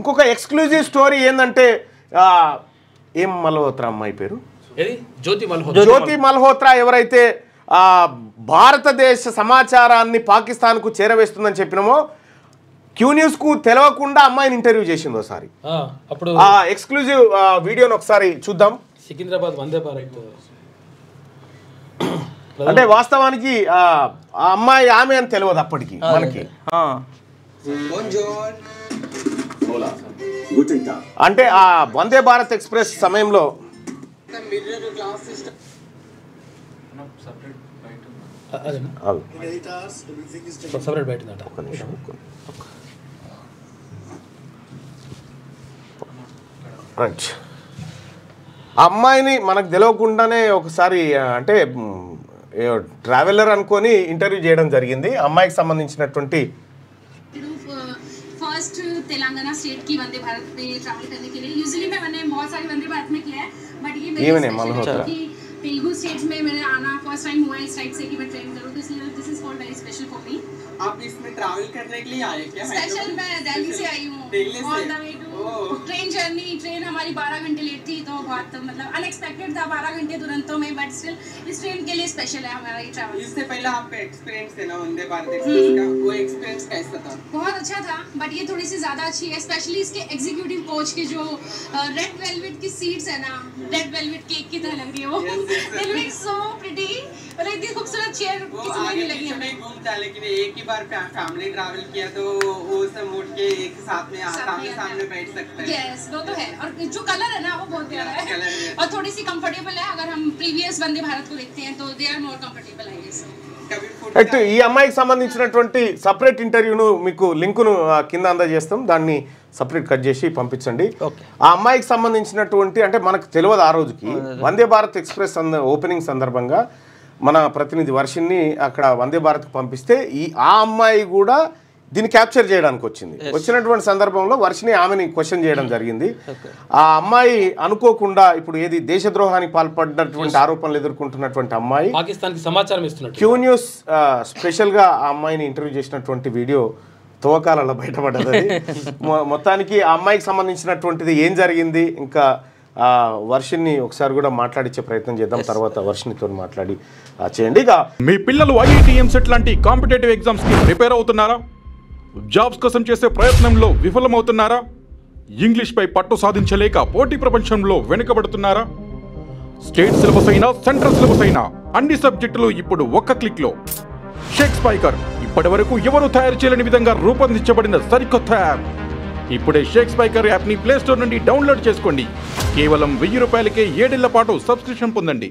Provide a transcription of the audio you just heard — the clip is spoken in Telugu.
ఇంకొక ఎక్స్క్లూజివ్ స్టోరీ ఏంటంటే ఏం మల్హోత్రా అమ్మాయి పేరు జ్యోతి మల్హోత్రా ఎవరైతే భారతదేశ సమాచారాన్ని పాకిస్తాన్కు చేరవేస్తుందని చెప్పినామో క్యూ న్యూస్కు తెలవకుండా అమ్మాయిని ఇంటర్వ్యూ చేసింది ఒకసారి. అప్పుడు ఆ ఎక్స్క్లూజివ్ వీడియోని ఒకసారి చూద్దాం. సికింద్రాబాద్ వందే భారత్ అంటే వాస్తవానికి ఆ అమ్మాయి ఆమె అని తెలియదు అప్పటికి మనకి. అంటే ఆ వందే భారత్ ఎక్స్ప్రెస్ సమయంలో అమ్మాయిని మనకు తెలియకుండానే ఒకసారి అంటే ట్రావెలర్ అనుకొని ఇంటర్వ్యూ చేయడం జరిగింది. అమ్మాయికి సంబంధించినటువంటి फर्स्ट तेलंगाना स्टेट की वंदे भारत पे ट्रैवल करने के लिए यूजुअली मैंने बहुत सारे वंदे भारत में किया है बट ये मेरे कि तेलुगु स्टेट्स में मैंने आना फर्स्ट टाइम हुआ इस टाइप से कि मैं ट्रेन करूं तो इसलिए this is called very special for me. आप इसमें ट्रैवल करने के लिए आए क्या? स्पेशल मैं दिल्ली से आई हूं all the way to train journey. Train हमारी 12 घंटे लेट थी तो बहुत मतलब अनएक्सपेक्टेड था 12 घंटे दुरंतो में बट स्टिल इस ट्रेन के लिए स्पेशल है हमारा ये ट्रैवल. इससे पहले आपका एक्सपीरियंस है ना वंदे भारत एक्सप्रेस का, वो एक्सपीरियंस कैसा था? बहुत अच्छा था बट ये थोड़ी सी ज्यादा अच्छी है स्पेशली इसके एग्जीक्यूटिव कोच के जो रेड वेलवेट की सीट्स है ना रेड वेलवेट केक की तरह लग रही है वो. इट लुक्स सो प्रिटी मतलब इतनी खूबसूरत चेयर किसी में नहीं लगी हमें. घूमता लेकिन एक ही बार फैमिली ट्रैवल किया तो वो सब उठ के एक साथ में सामने बैठ सकते हैं. यस वो तो है और जो कलर है ना वो बहुत प्यारा है और थोड़ी सी कंफर्टेबल है. अगर हम प्रीवियस वंदे भारत को देखते हैं तो they are more comfortable I guess. అయితే ఈ అమ్మాయికి సంబంధించినటువంటి సపరేట్ ఇంటర్వ్యూను మీకు లింకును కింద అందజేస్తాం. దాన్ని సపరేట్ కట్ చేసి పంపించండి. ఆ అమ్మాయికి సంబంధించినటువంటి అంటే మనకు తెలియదు ఆ రోజుకి వందే భారత్ ఎక్స్ప్రెస్ ఓపెనింగ్ సందర్భంగా మన ప్రతినిధి వర్షిని అక్కడ వందే భారత్కి పంపిస్తే ఆ అమ్మాయి కూడా దీన్ని క్యాప్చర్ చేయడానికి వచ్చినటువంటి సందర్భంలో వర్షిని ఆమెని క్వశ్చన్ చేయడం జరిగింది. ఆ అమ్మాయి అనుకోకుండా ఇప్పుడు ఏది దేశద్రోహానికి పాల్పడినటువంటి ఆరోపణలు ఎదుర్కొంటున్నటువంటి అమ్మాయి పాకిస్తాన్కి సమాచారం ఇస్తున్నట్టు క్యూ న్యూస్ స్పెషల్గా ఆ అమ్మాయిని ఇంటర్వ్యూ చేసినటువంటి వీడియో తోకాలలో బయటపడ్డది. మొత్తానికి ఆ అమ్మాయికి సంబంధించినటువంటిది ఏం జరిగింది ఇంకా వర్షిని ఒకసారి కూడా మాట్లాడించే ప్రయత్నం చేద్దాం. తర్వాత వర్షినితో మాట్లాడి చేయండి. ఇక మీ పిల్లలు ఐఐటి ఎంసెట్ లాంటి కాంపిటేటివ్ ఎగ్జామ్స్ కి ప్రిపేర్ అవుతున్నారా? జాబ్స్ కోసం చేసే ప్రయత్నంలో విఫలమవుతున్నారా? ఇంగ్లీష్ పై పట్టు సాధించలేక పోటీ ప్రపంచంలో వెనుకబడుతున్నారా? స్టేట్ సిలబస్ అయినా సెంట్రల్ సిలబస్ అయినా అన్ని సబ్జెక్టులు ఇప్పుడు ఒక్క క్లిక్ లో. షేక్ స్పైకర్ ఇప్పటివరకు ఎవరు తయారు చేయలేని విధంగా రూపొందించబడిన సరికొత్త యాప్. ఇప్పుడే షేక్ స్పైకర్ యాప్ ని ప్లే స్టోర్ నుండి డౌన్లోడ్ చేసుకోండి. కేవలం 1000 రూపాయలకే 7 ఏళ్ల పాటు సబ్స్క్రిప్షన్ పొందండి.